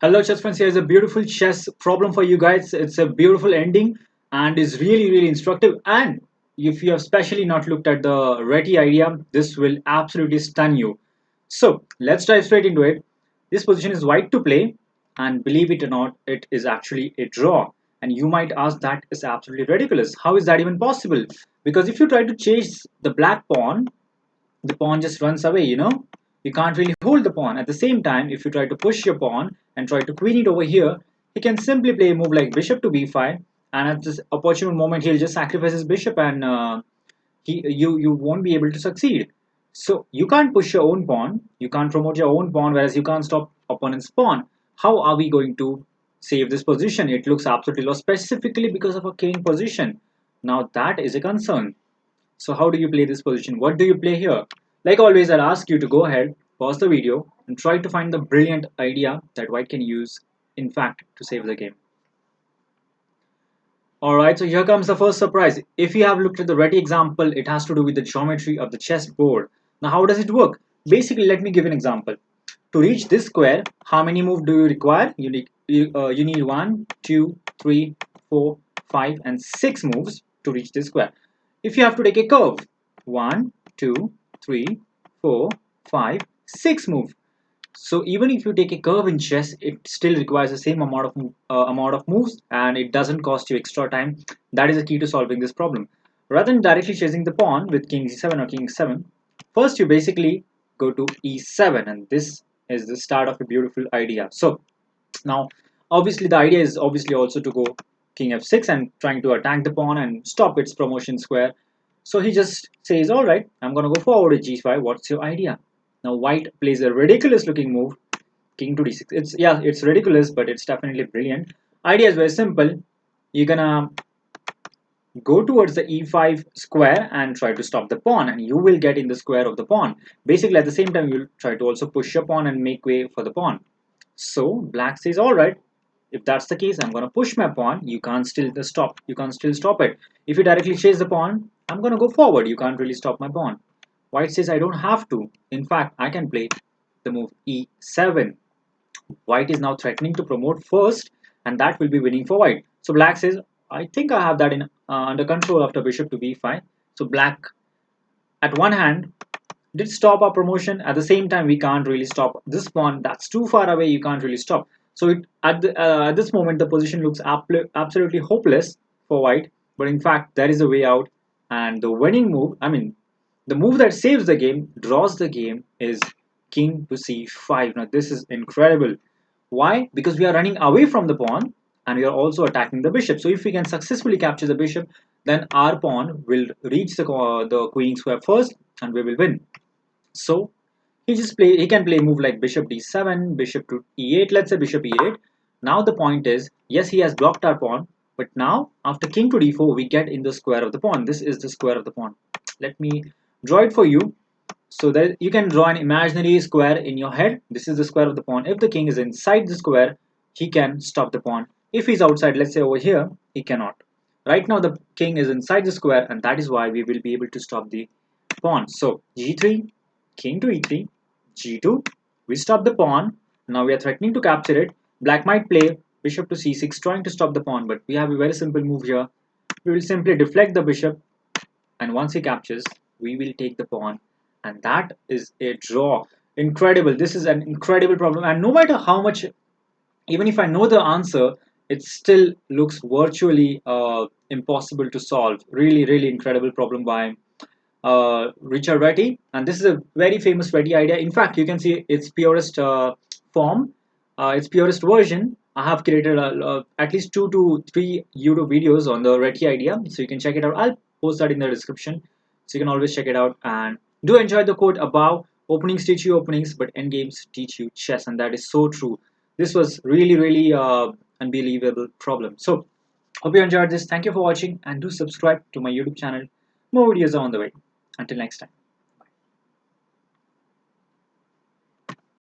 Hello chess friends, here's a beautiful chess problem for you guys. It's a beautiful ending and is really instructive, and if you have specially not looked at the Reti idea, this will absolutely stun you. So let's dive straight into it. This position is white to play, and believe it or not, it is actually a draw. And you might ask, that is absolutely ridiculous. How is that even possible? Because if you try to chase the black pawn, the pawn just runs away. You can't really hold the pawn. At the same time, if you try to push your pawn and try to queen it over here, he can simply play a move like bishop to b5, and at this opportune moment he'll just sacrifice his bishop, and you won't be able to succeed. So you can't push your own pawn, you can't promote your own pawn, whereas you can't stop opponent's pawn. How are we going to save this position? It looks absolutely lost, specifically because of a king position. Now that is a concern. So how do you play this position? What do you play here? Like always, I'll ask you to go ahead, pause the video, and try to find the brilliant idea that white can use, in fact, to save the game. Alright, so here comes the first surprise. If you have looked at the ready example, it has to do with the geometry of the chessboard. Now how does it work? Basically, let me give an example. To reach this square, how many moves do you require? You need 1, 2, 3, 4, 5, and 6 moves to reach this square. If you have to take a curve, 1, 2, 3, 4, 5, 6 moves. So even if you take a curve in chess, it still requires the same amount of moves, and it doesn't cost you extra time. That is the key to solving this problem. Rather than directly chasing the pawn with king e7 or king e7, first you basically go to e7, and this is the start of a beautiful idea. So now, obviously, the idea is obviously also to go king f6 and trying to attack the pawn and stop its promotion square. So he just says, all right, I'm going to go forward with g5. What's your idea? Now white plays a ridiculous looking move, king to d6. It's ridiculous, but it's definitely brilliant. Idea is very simple. You're gonna go towards the e5 square and try to stop the pawn, and you will get in the square of the pawn. Basically, at the same time, you'll try to also push your pawn and make way for the pawn. So black says, all right, if that's the case, I'm going to push my pawn. You can't still stop it. If you directly chase the pawn, I'm going to go forward. You can't really stop my pawn. White says, I don't have to. In fact, I can play the move e7. White is now threatening to promote first, and that will be winning for white. So black says, I think I have that in under control after bishop to b5. So black, at one hand, did stop our promotion. At the same time, we can't really stop this pawn. That's too far away. You can't really stop. So at this moment, the position looks absolutely hopeless for white. But in fact, there is a way out. And the winning move, I mean, the move that saves the game, draws the game, is king to c5. Now, this is incredible. Why? Because we are running away from the pawn, and we are also attacking the bishop. So if we can successfully capture the bishop, then our pawn will reach the queen square first, and we will win. So he can play a move like bishop d7, bishop to e8, let's say bishop e8. Now the point is, yes, he has blocked our pawn, but now after king to d4, we get in the square of the pawn. This is the square of the pawn. Let me draw it for you. So that you can draw an imaginary square in your head. This is the square of the pawn. If the king is inside the square, he can stop the pawn. If he's outside, let's say over here, he cannot. Right now the king is inside the square, and that is why we will be able to stop the pawn. So g3, king to e3, g2, we stop the pawn. Now we are threatening to capture it. Black might play bishop to c6, trying to stop the pawn, but we have a very simple move here. We will simply deflect the bishop, and once he captures, we will take the pawn, and that is a draw. Incredible. This is an incredible problem, and no matter how much, even if I know the answer, it still looks virtually impossible to solve. Really incredible problem by Richard Reti, and this is a very famous Reti idea. In fact, you can see its purest form, its purest version. I have created at least 2 to 3 YouTube videos on the Reti idea, so you can check it out. I'll post that in the description, so you can always check it out. And do enjoy the quote above: "Openings teach you openings, but endgames teach you chess," and that is so true. This was really unbelievable problem. So hope you enjoyed this. Thank you for watching, and do subscribe to my YouTube channel. More videos are on the way. Until next time.